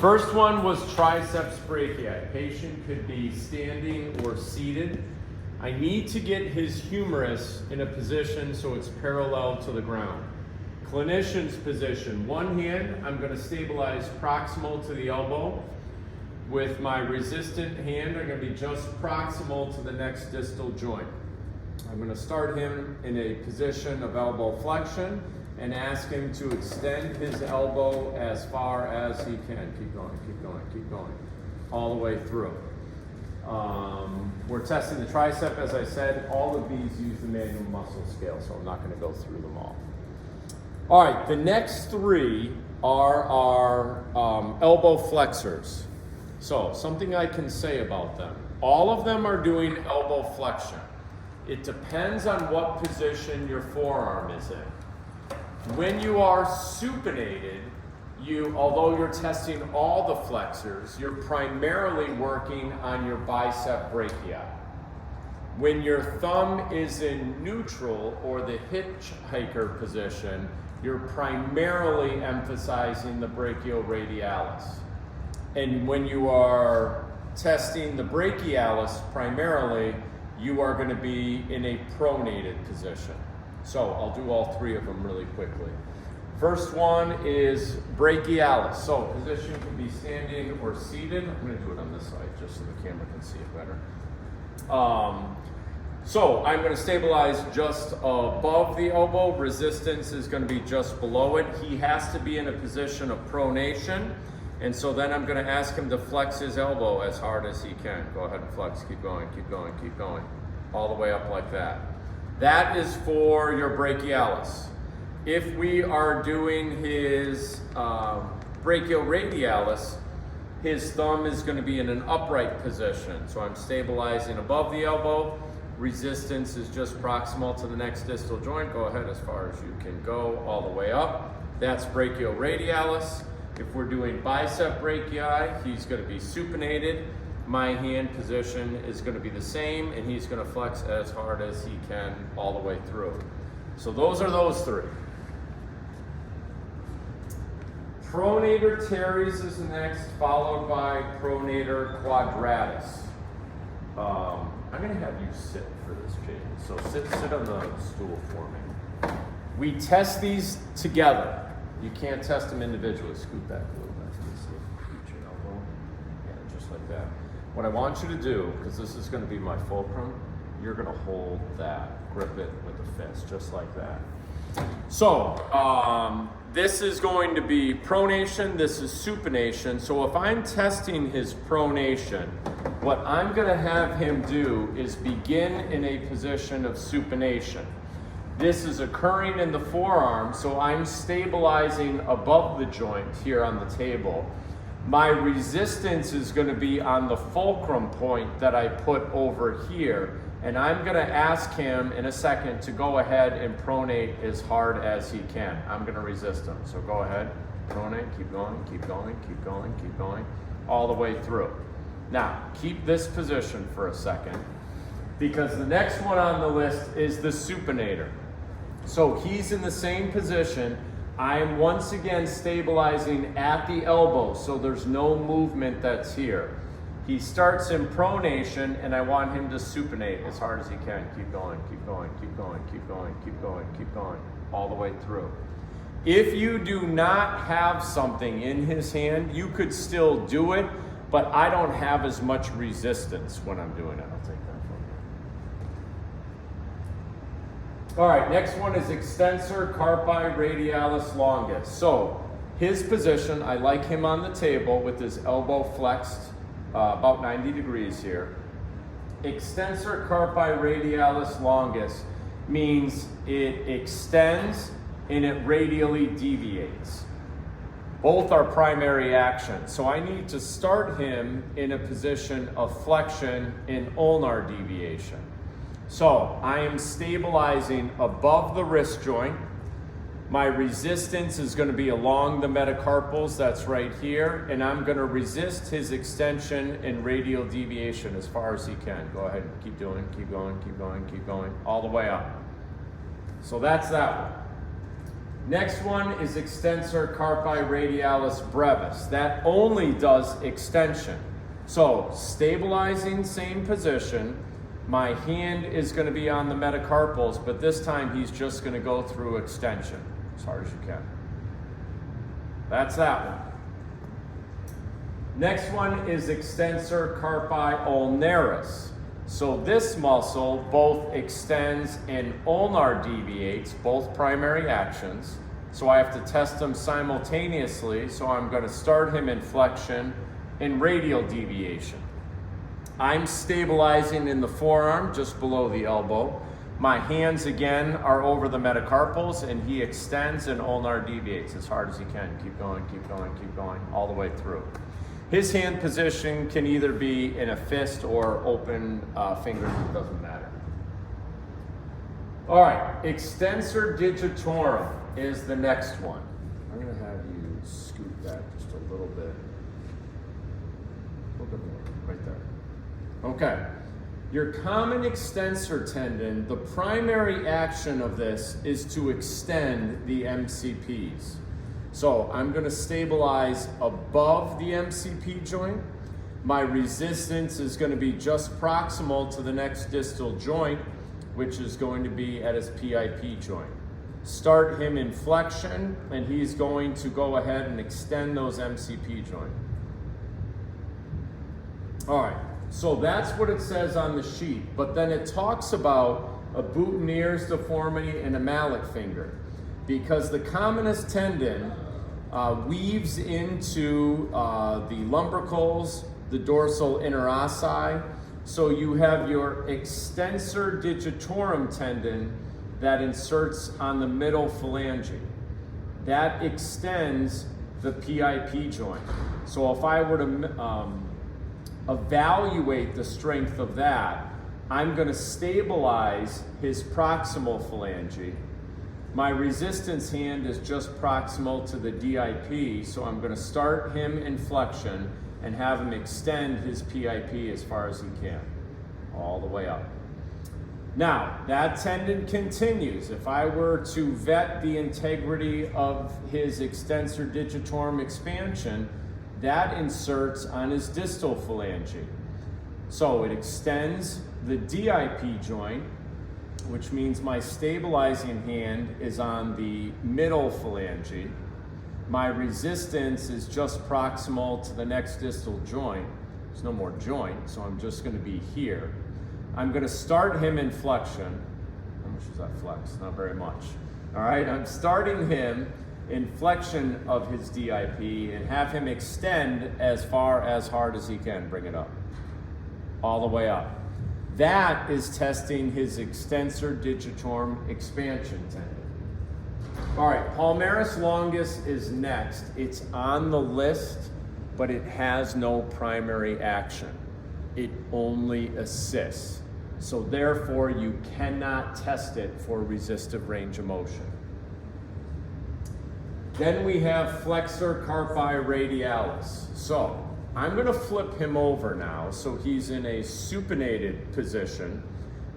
First one was triceps brachii. Patient could be standing or seated. I need to get his humerus in a position so it's parallel to the ground. Clinician's position, one hand, I'm going to stabilize proximal to the elbow. With my resistant hand, I'm going to be just proximal to the next distal joint. I'm going to start him in a position of elbow flexion and ask him to extend his elbow as far as he can. Keep going, keep going, keep going, all the way through. We're testing the tricep, as I said. All of these use the manual muscle scale, so I'm not going to go through them all. All right, the next three are our elbow flexors. So, something I can say about them. All of them are doing elbow flexion. It depends on what position your forearm is in. When you are supinated, although you're testing all the flexors, you're primarily working on your bicep brachii. When your thumb is in neutral or the hitchhiker position, you're primarily emphasizing the brachioradialis. And when you are testing the brachialis primarily, you are going to be in a pronated position. So I'll do all three of them really quickly. First one is brachialis. So position can be standing or seated. I'm going to do it on this side just so the camera can see it better. So I'm going to stabilize just above the elbow. Resistance is going to be just below it. He has to be in a position of pronation. And so then I'm going to ask him to flex his elbow as hard as he can. Go ahead and flex. Keep going, keep going, keep going. All the way up like that. That is for your brachialis. If we are doing his brachioradialis, his thumb is going to be in an upright position. So I'm stabilizing above the elbow. Resistance is just proximal to the next distal joint. Go ahead as far as you can go, all the way up. That's brachioradialis. If we're doing bicep brachii, he's going to be supinated. My hand position is going to be the same, and he's going to flex as hard as he can all the way through. So those are those three. Pronator teres is next, followed by pronator quadratus. I'm going to have you sit for this, Jaden. So sit on the stool for me. We test these together. You can't test them individually. Scoot back a little bit. Reach your elbow. Yeah, just like that. What I want you to do, because this is going to be my fulcrum, you're going to hold that, grip it with a fist, just like that. So, this is going to be pronation, this is supination. So if I'm testing his pronation, what I'm going to have him do is begin in a position of supination. This is occurring in the forearm, so I'm stabilizing above the joint here on the table. My resistance is going to be on the fulcrum point that I put over here, and I'm going to ask him in a second to go ahead and pronate as hard as he can. I'm going to resist him, so go ahead, pronate, keep going, keep going, keep going, keep going, all the way through. Now, keep this position for a second, because the next one on the list is the supinator. So he's in the same position. I am once again stabilizing at the elbow, so there's no movement that's here. He starts in pronation, and I want him to supinate as hard as he can. Keep going, keep going, keep going, keep going, keep going, keep going, all the way through. If you do not have something in his hand, you could still do it, but I don't have as much resistance when I'm doing it. I'll take that from you. All right, next one is extensor carpi radialis longus. So his position, I like him on the table with his elbow flexed about 90 degrees here. Extensor carpi radialis longus means it extends and it radially deviates. Both are primary actions. So I need to start him in a position of flexion and ulnar deviation. So I am stabilizing above the wrist joint. My resistance is going to be along the metacarpals, that's right here, and I'm going to resist his extension and radial deviation as far as he can. Go ahead, keep doing, keep going, keep going, keep going, all the way up. So that's that one. Next one is extensor carpi radialis brevis. That only does extension. So stabilizing, same position. My hand is going to be on the metacarpals, but this time he's just going to go through extension as hard as you can. That's that one. Next one is extensor carpi ulnaris. So this muscle both extends and ulnar deviates, both primary actions. So I have to test them simultaneously. So I'm going to start him in flexion and radial deviation. I'm stabilizing in the forearm just below the elbow. My hands again are over the metacarpals and he extends and ulnar deviates as hard as he can. Keep going, keep going, keep going, all the way through. His hand position can either be in a fist or open fingers, it doesn't matter. All right, extensor digitorum is the next one. I'm gonna have you scoot that just a little bit more, right there. Okay, your common extensor tendon, the primary action of this is to extend the MCPs. So I'm going to stabilize above the MCP joint. My resistance is going to be just proximal to the next distal joint, which is going to be at his PIP joint. Start him in flexion, and he's going to go ahead and extend those MCP joints. All right, so that's what it says on the sheet, but then it talks about a boutonniere's deformity and a mallet finger, because the commonest tendon weaves into the lumbricals, the dorsal interossi. So you have your extensor digitorum tendon that inserts on the middle phalange. That extends the PIP joint. So if I were to evaluate the strength of that, I'm going to stabilize his proximal phalange. My resistance hand is just proximal to the DIP, so I'm going to start him in flexion and have him extend his PIP as far as he can, all the way up. Now, that tendon continues. If I were to vet the integrity of his extensor digitorum expansion, that inserts on his distal phalange. So it extends the DIP joint, which means my stabilizing hand is on the middle phalange. My resistance is just proximal to the next distal joint. There's no more joint, so I'm just going to be here. I'm going to start him in flexion. How much is that flex? Not very much. All right, I'm starting him in flexion of his DIP and have him extend as far as hard as he can. Bring it up. All the way up. That is testing his extensor digitorum expansion tendon. All right, palmaris longus is next. It's on the list, but it has no primary action. It only assists. So therefore, you cannot test it for resistive range of motion. Then we have flexor carpi radialis. So I'm going to flip him over now so he's in a supinated position.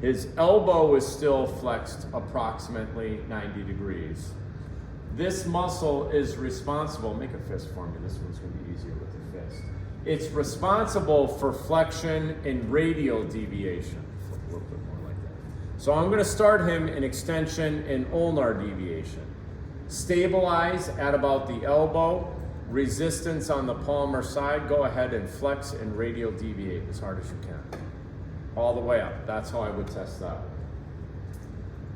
His elbow is still flexed approximately 90 degrees. This muscle is responsible, make a fist for me, this one's going to be easier with the fist. It's responsible for flexion and radial deviation. Flip a little bit more like that. So I'm going to start him in extension and ulnar deviation. Stabilize at about the elbow. Resistance on the palmar side, go ahead and flex and radial deviate as hard as you can. All the way up. That's how I would test that.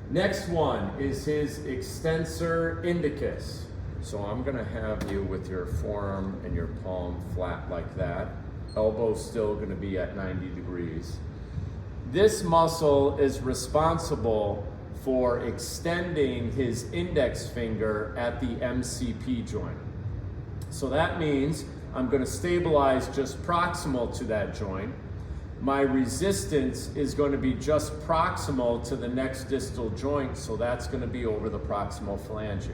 Next one is his extensor indicus. So I'm going to have you with your forearm and your palm flat like that. Elbow still going to be at 90 degrees. This muscle is responsible for extending his index finger at the MCP joint. So that means I'm going to stabilize just proximal to that joint. My resistance is going to be just proximal to the next distal joint, so that's going to be over the proximal phalange.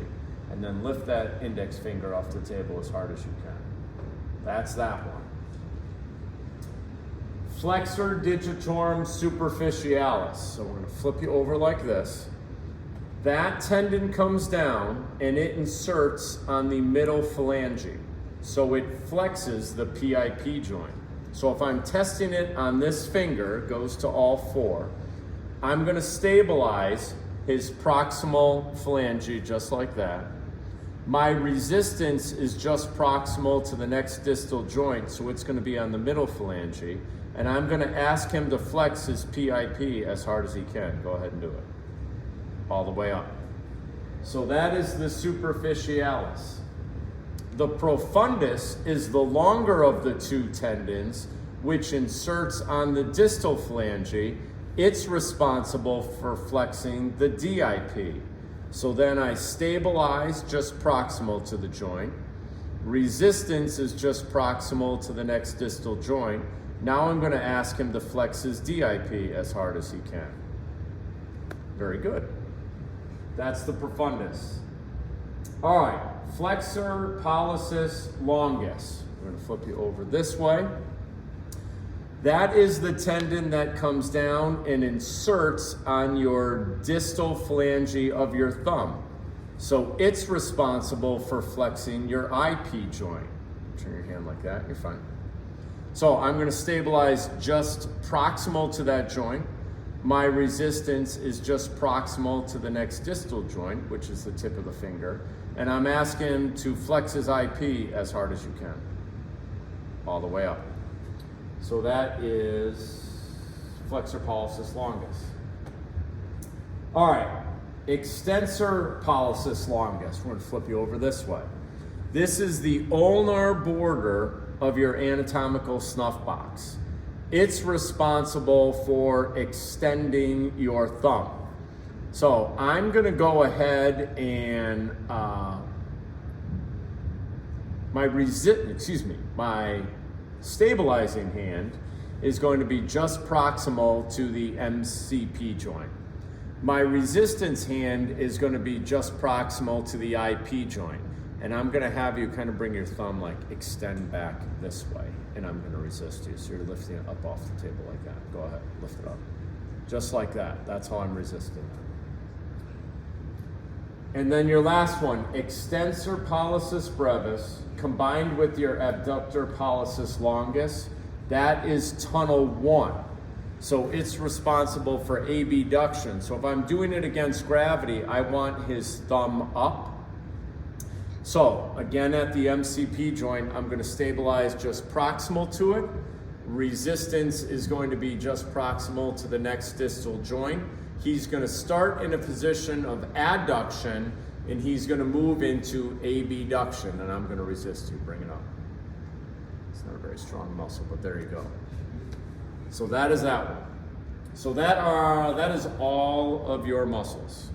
And then lift that index finger off the table as hard as you can. That's that one. Flexor digitorum superficialis. So we're going to flip you over like this. that tendon comes down and it inserts on the middle phalange. So it flexes the PIP joint. So if I'm testing it on this finger, goes to all four, I'm gonna stabilize his proximal phalange just like that. My resistance is just proximal to the next distal joint, so it's gonna be on the middle phalange, and I'm gonna ask him to flex his PIP as hard as he can. Go ahead and do it. All the way up. So that is the superficialis. The profundus is the longer of the two tendons, which inserts on the distal phalange. It's responsible for flexing the DIP. So then I stabilize just proximal to the joint. Resistance is just proximal to the next distal joint. Now I'm going to ask him to flex his DIP as hard as he can. Very good. That's the profundus. All right, flexor pollicis longus. We're going to flip you over this way. That is the tendon that comes down and inserts on your distal phalange of your thumb. So it's responsible for flexing your IP joint. Turn your hand like that, you're fine. So I'm going to stabilize just proximal to that joint. My resistance is just proximal to the next distal joint, which is the tip of the finger. And I'm asking him to flex his IP as hard as you can. All the way up. So that is flexor pollicis longus. All right, extensor pollicis longus. We're going to flip you over this way. This is the ulnar border of your anatomical snuff box. It's responsible for extending your thumb. So I'm going to go ahead and my stabilizing hand is going to be just proximal to the MCP joint. My resistance hand is going to be just proximal to the IP joint. And I'm going to have you kind of bring your thumb like extend back this way. And I'm going to resist you. So you're lifting it up off the table like that. Go ahead, lift it up. Just like that. That's how I'm resisting. And then your last one, extensor pollicis brevis combined with your abductor pollicis longus, that is tunnel 1. So it's responsible for abduction. So if I'm doing it against gravity, I want his thumb up. So again, at the MCP joint, I'm going to stabilize just proximal to it. Resistance is going to be just proximal to the next distal joint. He's going to start in a position of adduction, and he's going to move into abduction, and I'm going to resist you. Bring it up. It's not a very strong muscle, but there you go. So that is that one. So that is all of your muscles.